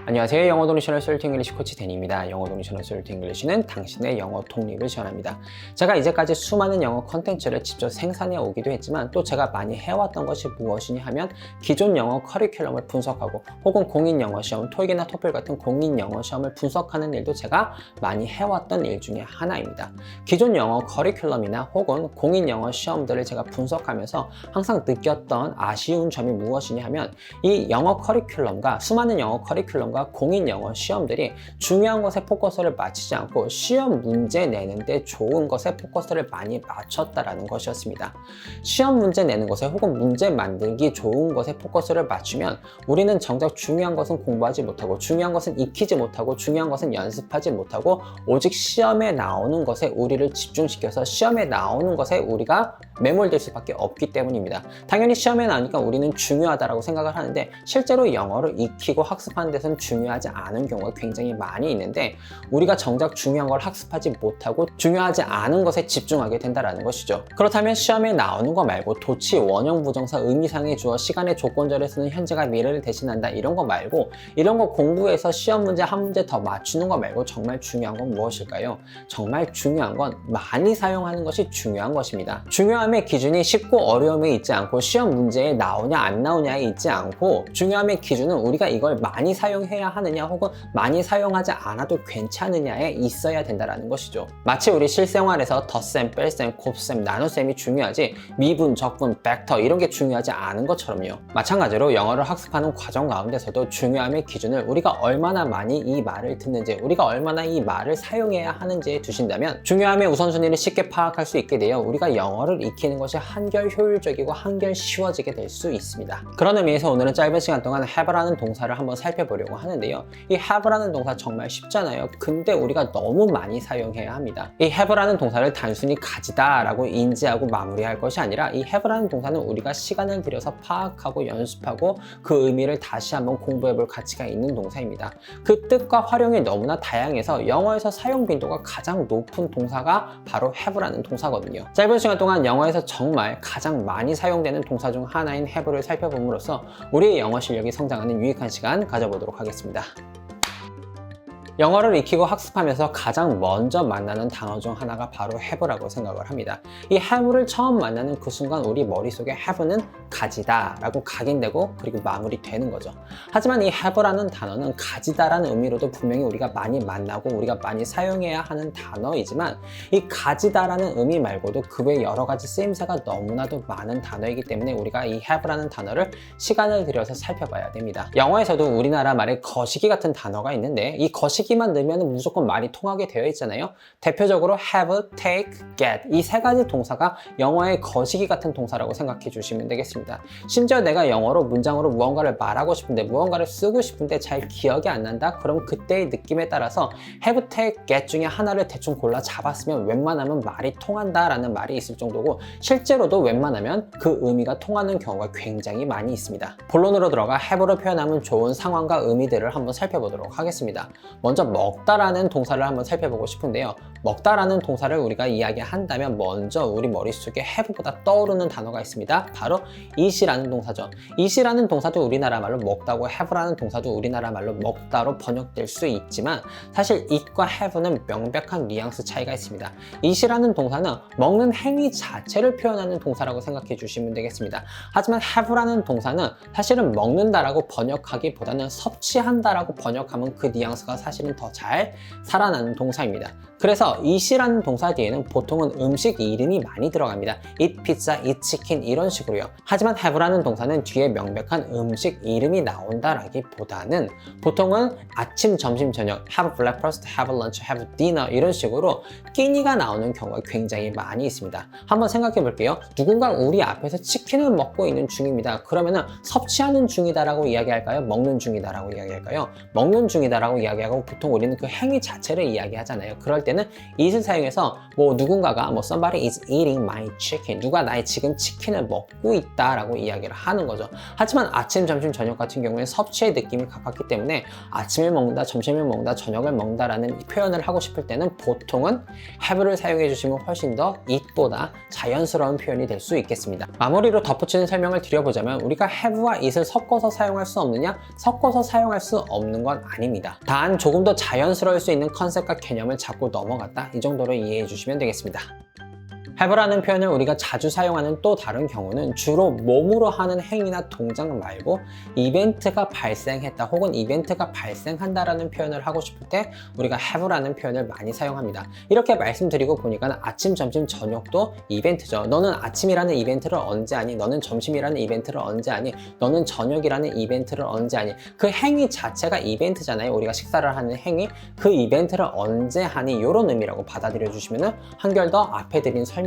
안녕하세요. 영어 동리셔널 솔트 잉글리시 코치 데니입니다. 영어 동리셔널 솔트 잉글리시는 당신의 영어 독립을 지원합니다. 제가 이제까지 수많은 영어 컨텐츠를 직접 생산해 오기도 했지만 또 제가 많이 해왔던 것이 무엇이냐 하면 기존 영어 커리큘럼을 분석하고 혹은 공인 영어 시험, 토익이나 토플 같은 공인 영어 시험을 분석하는 일도 제가 많이 해왔던 일 중에 하나입니다. 기존 영어 커리큘럼이나 혹은 공인 영어 시험들을 제가 분석하면서 항상 느꼈던 아쉬운 점이 무엇이냐 하면 이 영어 커리큘럼과 수많은 영어 커리큘럼과 공인 영어 시험들이 중요한 것에 포커스를 맞추지 않고 시험 문제 내는데 좋은 것에 포커스를 많이 맞췄다라는 것이었습니다. 시험 문제 내는 것에 혹은 문제 만들기 좋은 것에 포커스를 맞추면 우리는 정작 중요한 것은 공부하지 못하고 중요한 것은 익히지 못하고 중요한 것은 연습하지 못하고 오직 시험에 나오는 것에 우리를 집중시켜서 시험에 나오는 것에 우리가 매몰될 수밖에 없기 때문입니다. 당연히 시험에 나오니까 우리는 중요하다고 생각을 하는데 실제로 영어를 익히고 학습하는 데서는 중요하지 않은 경우가 굉장히 많이 있는데 우리가 정작 중요한 걸 학습하지 못하고 중요하지 않은 것에 집중하게 된다는 것이죠. 그렇다면 시험에 나오는 거 말고 도치, 원형, 부정사, 의미상의 주어, 시간의 조건절에 쓰는 현재가 미래를 대신한다 이런 거 말고 이런 거 공부해서 시험 문제 한 문제 더 맞추는 거 말고 정말 중요한 건 무엇일까요? 정말 중요한 건 많이 사용하는 것이 중요한 것입니다. 중요함의 기준이 쉽고 어려움에 있지 않고 시험 문제에 나오냐 안 나오냐에 있지 않고 중요함의 기준은 우리가 이걸 많이 사용해야 하느냐 혹은 많이 사용하지 않아도 괜찮으냐에 있어야 된다는 것이죠. 마치 우리 실생활에서 덧셈, 뺄셈, 곱셈, 나눗셈이 중요하지 미분, 적분, 벡터 이런 게 중요하지 않은 것처럼요. 마찬가지로 영어를 학습하는 과정 가운데서도 중요함의 기준을 우리가 얼마나 많이 이 말을 듣는지 우리가 얼마나 이 말을 사용해야 하는지에 두신다면 중요함의 우선순위를 쉽게 파악할 수 있게 되어 우리가 영어를 익히는 것이 한결 효율적이고 한결 쉬워지게 될 수 있습니다. 그런 의미에서 오늘은 짧은 시간 동안 have라는 동사를 한번 살펴보려고 하는데요. 이 have라는 동사 정말 쉽잖아요. 근데 우리가 너무 많이 사용해야 합니다. 이 have라는 동사를 단순히 가지다 라고 인지하고 마무리할 것이 아니라 이 have라는 동사는 우리가 시간을 들여서 파악하고 연습하고 그 의미를 다시 한번 공부해 볼 가치가 있는 동사입니다. 그 뜻과 활용이 너무나 다양해서 영어에서 사용 빈도가 가장 높은 동사가 바로 have라는 동사거든요. 짧은 시간 동안 영어에서 정말 가장 많이 사용되는 동사 중 하나인 have를 살펴봄으로써 우리의 영어 실력이 성장하는 유익한 시간 가져보도록 하겠습니다. 영어를 익히고 학습하면서 가장 먼저 만나는 단어 중 하나가 바로 have라고 생각을 합니다. 이 have를 처음 만나는 그 순간 우리 머릿속에 have는 가지다 라고 각인되고 그리고 마무리되는 거죠. 하지만 이 have라는 단어는 가지다라는 의미로도 분명히 우리가 많이 만나고 우리가 많이 사용해야 하는 단어이지만 이 가지다라는 의미 말고도 그 외 여러 가지 쓰임새가 너무나도 많은 단어이기 때문에 우리가 이 have라는 단어를 시간을 들여서 살펴봐야 됩니다. 영어에서도 우리나라 말에 거시기 같은 단어가 있는데 이 거시기만 넣으면 무조건 말이 통하게 되어 있잖아요. 대표적으로 have, take, get 이 세 가지 동사가 영어의 거시기 같은 동사라고 생각해 주시면 되겠습니다. 심지어 내가 영어로 문장으로 무언가를 말하고 싶은데 무언가를 쓰고 싶은데 잘 기억이 안 난다? 그럼 그때의 느낌에 따라서 have, take, get 중에 하나를 대충 골라 잡았으면 웬만하면 말이 통한다 라는 말이 있을 정도고 실제로도 웬만하면 그 의미가 통하는 경우가 굉장히 많이 있습니다. 본론으로 들어가 have로 표현하면 좋은 상황과 의미들을 한번 살펴보도록 하겠습니다. 먼저 먹다라는 동사를 한번 살펴보고 싶은데요. 먹다라는 동사를 우리가 이야기한다면 먼저 우리 머릿속에 have보다 떠오르는 단어가 있습니다. 바로 eat이라는 동사죠. eat이라는 동사도 우리나라 말로 먹다고 have라는 동사도 우리나라 말로 먹다로 번역될 수 있지만 사실 eat과 have는 명백한 뉘앙스 차이가 있습니다. eat이라는 동사는 먹는 행위 자체를 표현하는 동사라고 생각해 주시면 되겠습니다. 하지만 have라는 동사는 사실은 먹는다라고 번역하기보다는 섭취한다라고 번역하면 그 뉘앙스가 사실은 더 잘 살아나는 동사입니다. 그래서 eat이라는 동사 뒤에는 보통은 음식 이름이 많이 들어갑니다. eat pizza, eat chicken 이런 식으로요. 하지만 have라는 동사는 뒤에 명백한 음식 이름이 나온다라기보다는 보통은 아침, 점심, 저녁 have breakfast, have lunch, have dinner 이런 식으로 끼니가 나오는 경우가 굉장히 많이 있습니다. 한번 생각해 볼게요. 누군가 우리 앞에서 치킨을 먹고 있는 중입니다. 그러면은 섭취하는 중이다라고 이야기할까요? 먹는 중이다라고 이야기할까요? 먹는 중이다라고 이야기하고 보통 우리는 그 행위 자체를 이야기하잖아요. 그럴 때는 eat을 사용해서 뭐 누군가가 뭐 somebody is eating my chicken, 누가 나의 지금 치킨을 먹고 있다라고 이야기를 하는 거죠. 하지만 아침, 점심, 저녁 같은 경우에 섭취의 느낌이 가깝기 때문에 아침을 먹는다, 점심을 먹는다, 저녁을 먹는다라는 표현을 하고 싶을 때는 보통은 have를 사용해 주시면 훨씬 더 eat보다 자연스러운 표현이 될 수 있겠습니다. 마무리로 덧붙이는 설명을 드려보자면 우리가 have와 eat을 섞어서 사용할 수 없느냐? 섞어서 사용할 수 없는 건 아닙니다. 단 조금 더 자연스러울 수 있는 컨셉과 개념을 잡고 넘어갔다, 이 정도로 이해해 주시면 되겠습니다. have라는 표현을 우리가 자주 사용하는 또 다른 경우는 주로 몸으로 하는 행위나 동작 말고 이벤트가 발생했다 혹은 이벤트가 발생한다라는 표현을 하고 싶을 때 우리가 have라는 표현을 많이 사용합니다. 이렇게 말씀드리고 보니까 아침, 점심, 저녁도 이벤트죠. 너는 아침이라는 이벤트를 언제 하니? 너는 점심이라는 이벤트를 언제 하니? 너는 저녁이라는 이벤트를 언제 하니? 그 행위 자체가 이벤트잖아요. 우리가 식사를 하는 행위, 그 이벤트를 언제 하니? 이런 의미라고 받아들여 주시면 한결 더 앞에 드린 설명을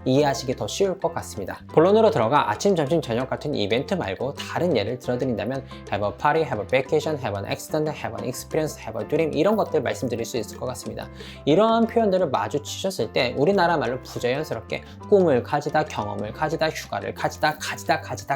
이해하시기 더 쉬울 것 같습니다. 본론으로 들어가 아침, 점심, 저녁 같은 이벤트 말고 다른 예를 들어드린다면 have a party, have a vacation, have an accident, have an experience, have a dream, 이런 것들 말씀드릴 수 있을 것 같습니다. 이러한 표현들을 마주치셨을 때 우리나라 말로 부자연스럽게 꿈을 가지다, 경험을 가지다, 휴가를 가지다,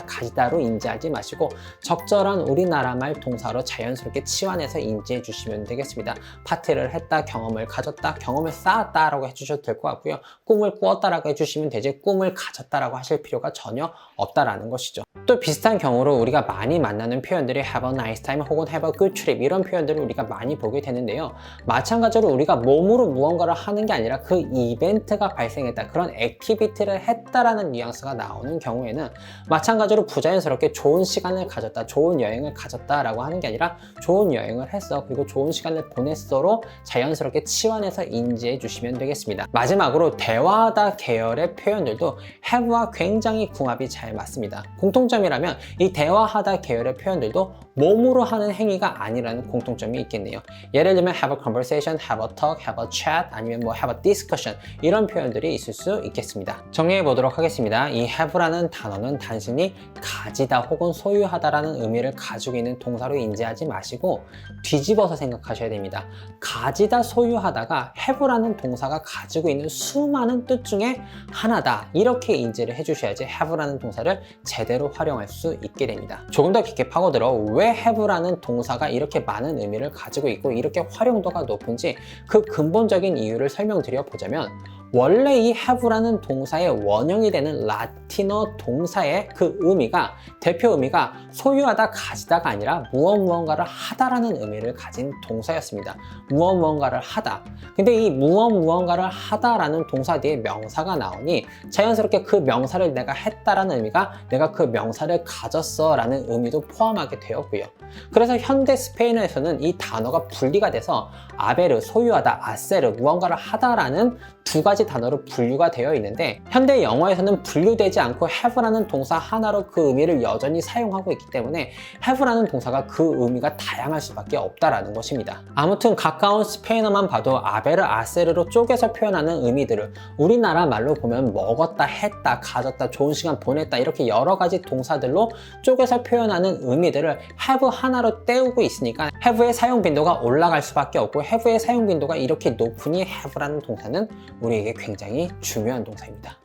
가지다로 인지하지 마시고 적절한 우리나라 말 동사로 자연스럽게 치환해서 인지해 주시면 되겠습니다. 파티를 했다, 경험을 가졌다, 경험을 쌓았다 라고 해주셔도 될 것 같고요. 꿈을 꾸었다 라고 해주시면 되지 꿈을 가졌다라고 하실 필요가 전혀 없다라는 것이죠. 또 비슷한 경우로 우리가 많이 만나는 표현들이 have a nice time 혹은 have a good trip, 이런 표현들을 우리가 많이 보게 되는데요. 마찬가지로 우리가 몸으로 무언가를 하는 게 아니라 그 이벤트가 발생했다, 그런 액티비티를 했다라는 뉘앙스가 나오는 경우에는 마찬가지로 부자연스럽게 좋은 시간을 가졌다, 좋은 여행을 가졌다라고 하는 게 아니라 좋은 여행을 했어, 그리고 좋은 시간을 보냈어로 자연스럽게 치환해서 인지해 주시면 되겠습니다. 마지막으로 대화하다 계열의 표현들도 have와 굉장히 궁합이 잘 맞습니다. 공통점이라면 이 대화하다 계열의 표현들도 몸으로 하는 행위가 아니라는 공통점이 있겠네요. 예를 들면 have a conversation, have a talk, have a chat, 아니면 뭐 have a discussion, 이런 표현들이 있을 수 있겠습니다. 정리해 보도록 하겠습니다. 이 have라는 단어는 단순히 가지다 혹은 소유하다라는 의미를 가지고 있는 동사로 인지하지 마시고 뒤집어서 생각하셔야 됩니다. 가지다, 소유하다가 have라는 동사가 가지고 있는 수많은 뜻 중에 하나다, 이렇게 인지를 해주셔야지 have라는 동사를 제대로 활용할 수 있게 됩니다. 조금 더 깊게 파고들어 왜 have라는 동사가 이렇게 많은 의미를 가지고 있고 이렇게 활용도가 높은지 그 근본적인 이유를 설명드려 보자면, 원래 이 have라는 동사의 원형이 되는 라틴어 동사의 그 의미가, 대표 의미가 소유하다, 가지다가 아니라 무언가를 하다라는 의미를 가진 동사였습니다. 무언가를 하다. 근데 이 무언가를 하다라는 동사 뒤에 명사가 나오니 자연스럽게 그 명사를 내가 했다라는 의미가 내가 그 명사를 가졌어 라는 의미도 포함하게 되었고요. 그래서 현대 스페인어에서는 이 단어가 분리가 돼서 아베르, 소유하다, 아세르, 무언가를 하다라는 두 가지 단어로 분류가 되어 있는데, 현대 영어에서는 분류되지 않고 have라는 동사 하나로 그 의미를 여전히 사용하고 있기 때문에 have라는 동사가 그 의미가 다양할 수밖에 없다라는 것입니다. 아무튼 가까운 스페인어만 봐도 아베르, 아세르로 쪼개서 표현하는 의미들을 우리나라 말로 보면 먹었다, 했다, 가졌다, 좋은 시간 보냈다, 이렇게 여러 가지 동사들로 쪼개서 표현하는 의미들을 have 하나로 때우고 있으니까 have의 사용 빈도가 올라갈 수밖에 없고, have의 사용 빈도가 이렇게 높으니 have라는 동사는 우리에게 굉장히 중요한 동사입니다.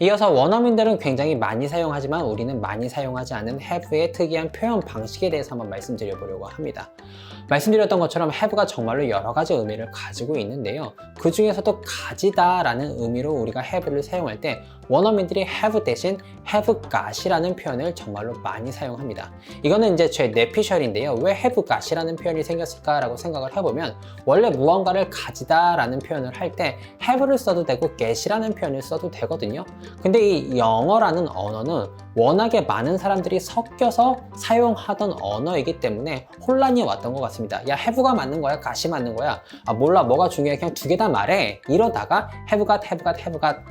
이어서 원어민들은 굉장히 많이 사용하지만 우리는 많이 사용하지 않은 have의 특이한 표현 방식에 대해서 한번 말씀드려 보려고 합니다. 말씀드렸던 것처럼 have가 정말로 여러 가지 의미를 가지고 있는데요. 그 중에서도 가지다 라는 의미로 우리가 have를 사용할 때 원어민들이 have 대신 have got이라는 표현을 정말로 많이 사용합니다. 이거는 이제 제 뇌피셜인데요. 왜 have got이라는 표현이 생겼을까라고 생각을 해보면, 원래 무언가를 가지다 라는 표현을 할 때 have를 써도 되고 get이라는 표현을 써도 되거든요. 근데 이 영어라는 언어는 워낙에 많은 사람들이 섞여서 사용하던 언어이기 때문에 혼란이 왔던 것 같습니다. 야, have가 맞는 거야? got이 맞는 거야? 아, 몰라, 뭐가 중요해? 그냥 두 개 다 말해. 이러다가 have got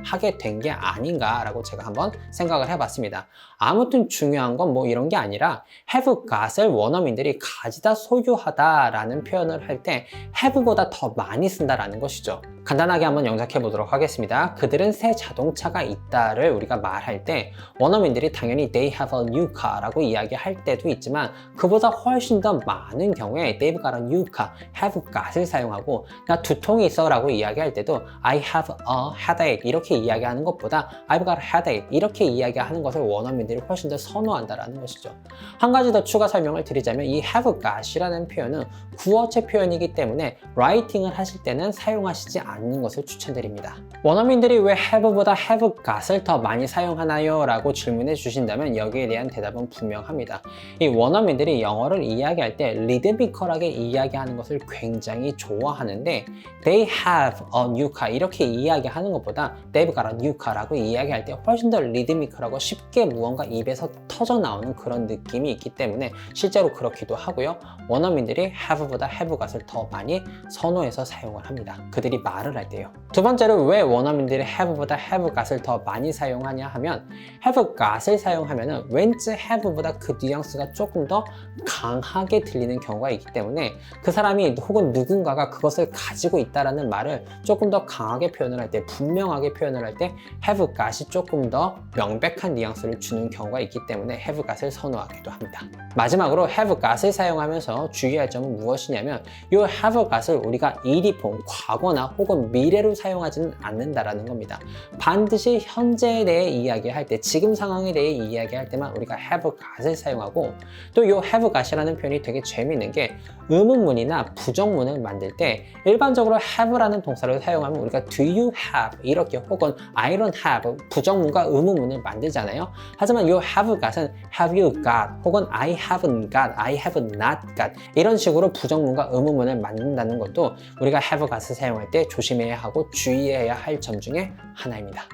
하게 된 게 아닌가라고 제가 한번 생각을 해봤습니다. 아무튼 중요한 건 뭐 이런 게 아니라 have got을 원어민들이 가지다 소유하다라는 표현을 할 때 have보다 더 많이 쓴다라는 것이죠. 간단하게 한번 영작해 보도록 하겠습니다. 그들은 새 자동차가 있다를 우리가 말할 때 원어민들이 당연히 they have a new car 라고 이야기할 때도 있지만 그보다 훨씬 더 많은 경우에 they've got a new car, have got을 사용하고 나 두통이 있어 라고 이야기할 때도 I have a headache 이렇게 이야기하는 것보다 I've got a headache 이렇게 이야기하는 것을 원어민들이 훨씬 더 선호한다라는 것이죠. 한 가지 더 추가 설명을 드리자면 이 have got이라는 표현은 구어체 표현이기 때문에 라이팅을 하실 때는 사용하시지 않는 것을 추천드립니다. 원어민들이 왜 have보다 have got을 더 많이 사용하나요? 라고 질문해 주신다면 여기에 대한 대답은 분명합니다. 이 원어민들이 영어를 이야기할 때 리드미컬하게 이야기하는 것을 굉장히 좋아하는데 they have a new car 이렇게 이야기하는 것보다 they've got a new car 라고 이야기할 때 훨씬 더 리드미컬하고 쉽게 무언가 입에서 터져 나오는 그런 느낌이 있기 때문에 실제로 그렇기도 하고요. 원어민들이 have보다 have got을 더 많이 선호해서 사용을 합니다. 그들이 말을 할 때요. 두 번째로 왜 원어민들이 have보다 have got을 더 많이 사용하냐 하면 have got을 사용하면 왠지 have보다 그 뉘앙스가 조금 더 강하게 들리는 경우가 있기 때문에 그 사람이 혹은 누군가가 그것을 가지고 있다라는 말을 조금 더 강하게 표현을 할 때, 분명하게 표현을 할 때 have got이 조금 더 명백한 뉘앙스를 주는 경우가 있기 때문에 have got을 선호하기도 합니다. 마지막으로 have got을 사용하면서 주의할 점은 무엇이냐면 이 have got을 우리가 ed폰, 과거나 혹은 미래로 사용하지는 않는다라는 겁니다. 반드시 현재에 대해 이야기할 때, 지금 상황에 대해 이야기할 때만 우리가 have got을 사용하고 또 이 have got이라는 표현이 되게 재미있는 게 의문문이나 부정문을 만들 때 일반적으로 have라는 동사를 사용하면 우리가 do you have 이렇게 혹은 I don't have 부정문과 의문문을 만들잖아요. 하지만 이 have got은 have you got 혹은 I haven't got, I have not got 이런 식으로 부정문과 의문문을 만든다는 것도 우리가 have got을 사용할 때 조심해야 하고 주의해야 할 점 중에 하나입니다.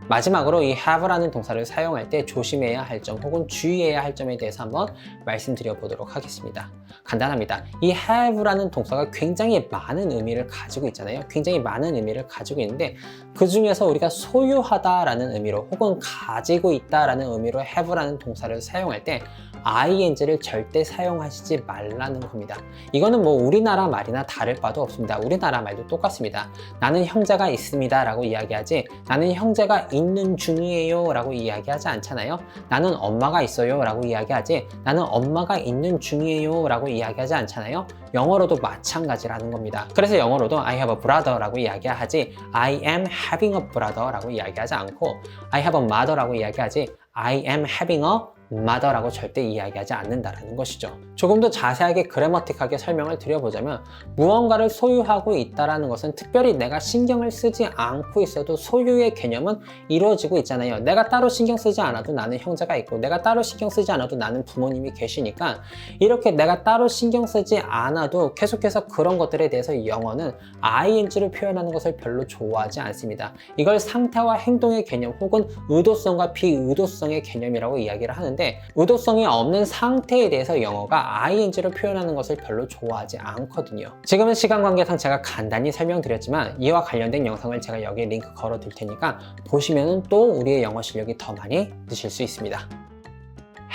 마지막으로 이 have라는 동사를 사용할 때 조심해야 할 점 혹은 주의해야 할 점에 대해서 한번 말씀드려 보도록 하겠습니다. 간단합니다. 이 have라는 동사가 굉장히 많은 의미를 가지고 있잖아요. 굉장히 많은 의미를 가지고 있는데 그 중에서 우리가 소유하다라는 의미로 혹은 가지고 있다라는 의미로 have라는 동사를 사용할 때 ing를 절대 사용하시지 말라는 겁니다. 이거는 뭐 우리나라 말이나 다를 바도 없습니다. 우리나라 말도 똑같습니다. 나는 형제가 있습니다 라고 이야기하지 나는 형제가 있는 중이에요 라고 이야기하지 않잖아요. 나는 엄마가 있어요 라고 이야기하지 나는 엄마가 있는 중이에요 라고 이야기하지 않잖아요. 영어로도 마찬가지라는 겁니다. 그래서 영어로도 I have a brother 라고 이야기하지 I am having a brother 라고 이야기하지 않고 I have a mother 라고 이야기하지 I am having a mother라고 절대 이야기하지 않는다라는 것이죠. 조금 더 자세하게 그래머틱하게 설명을 드려보자면 무언가를 소유하고 있다는 것은 특별히 내가 신경을 쓰지 않고 있어도 소유의 개념은 이루어지고 있잖아요. 내가 따로 신경 쓰지 않아도 나는 형제가 있고 내가 따로 신경 쓰지 않아도 나는 부모님이 계시니까 이렇게 내가 따로 신경 쓰지 않아도 계속해서 그런 것들에 대해서 영어는 ing를 표현하는 것을 별로 좋아하지 않습니다. 이걸 상태와 행동의 개념 혹은 의도성과 비의도성의 개념이라고 이야기를 하는데 의도성이 없는 상태에 대해서 영어가 ing를 표현하는 것을 별로 좋아하지 않거든요. 지금은 시간 관계상 제가 간단히 설명드렸지만 이와 관련된 영상을 제가 여기에 링크 걸어 둘 테니까 보시면 또 우리의 영어 실력이 더 많이 느실 수 있습니다.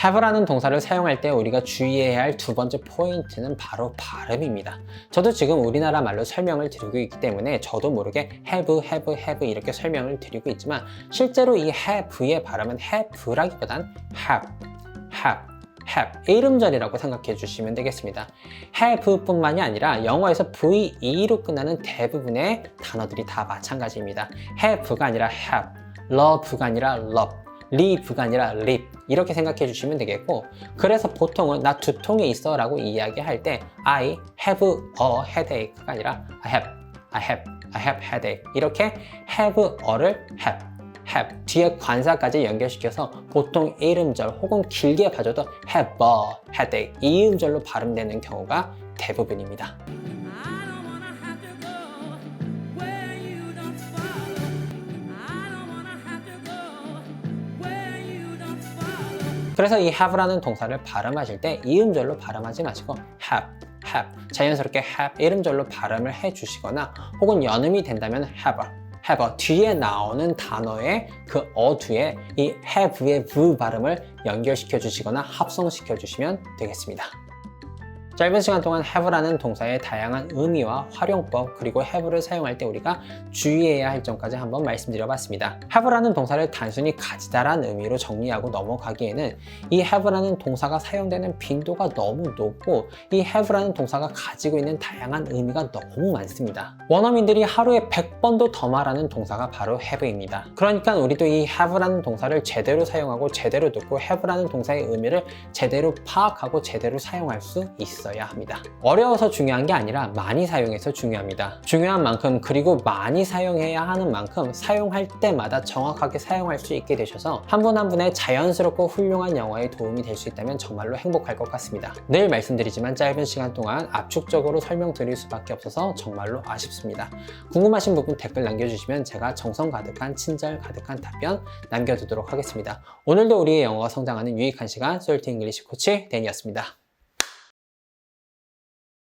have라는 동사를 사용할 때 우리가 주의해야 할 두 번째 포인트는 바로 발음입니다. 저도 지금 우리나라 말로 설명을 드리고 있기 때문에 저도 모르게 have 이렇게 설명을 드리고 있지만 실제로 이 have의 발음은 have라기보단 have 이름절이라고 생각해 주시면 되겠습니다. have 뿐만이 아니라 영어에서 ve로 끝나는 대부분의 단어들이 다 마찬가지입니다. have가 아니라 have, love가 아니라 love, live가 아니라 live 이렇게 생각해 주시면 되겠고 그래서 보통은 나 두통이 있어 라고 이야기할 때 I have a headache가 아니라 I have headache 이렇게 have a를 have 뒤에 관사까지 연결시켜서 보통 이음절 혹은 길게 봐줘도 have a headache 이 음절로 발음되는 경우가 대부분입니다. 그래서 이 have라는 동사를 발음하실 때 이음절로 발음하지 마시고 have 자연스럽게 have 이름절로 발음을 해주시거나 혹은 연음이 된다면 have have 뒤에 나오는 단어의 그 뒤에 이 have의 v 발음을 연결시켜 주시거나 합성시켜 주시면 되겠습니다. 짧은 시간 동안 have라는 동사의 다양한 의미와 활용법 그리고 have를 사용할 때 우리가 주의해야 할 점까지 한번 말씀드려봤습니다. have라는 동사를 단순히 가지다라는 의미로 정리하고 넘어가기에는 이 have라는 동사가 사용되는 빈도가 너무 높고 이 have라는 동사가 가지고 있는 다양한 의미가 너무 많습니다. 원어민들이 하루에 100번도 더 말하는 동사가 바로 have입니다. 그러니까 우리도 이 have라는 동사를 제대로 사용하고 제대로 듣고 have라는 동사의 의미를 제대로 파악하고 제대로 사용할 수 있어요. 합니다. 어려워서 중요한 게 아니라 많이 사용해서 중요합니다. 중요한 만큼 그리고 많이 사용해야 하는 만큼 사용할 때마다 정확하게 사용할 수 있게 되셔서 한 분 한 분의 자연스럽고 훌륭한 영어에 도움이 될 수 있다면 정말로 행복할 것 같습니다. 늘 말씀드리지만 짧은 시간 동안 압축적으로 설명드릴 수밖에 없어서 정말로 아쉽습니다. 궁금하신 부분 댓글 남겨주시면 제가 정성 가득한 친절 가득한 답변 남겨두도록 하겠습니다. 오늘도 우리의 영어가 성장하는 유익한 시간 솔트 잉글리시 코치 댄이었습니다.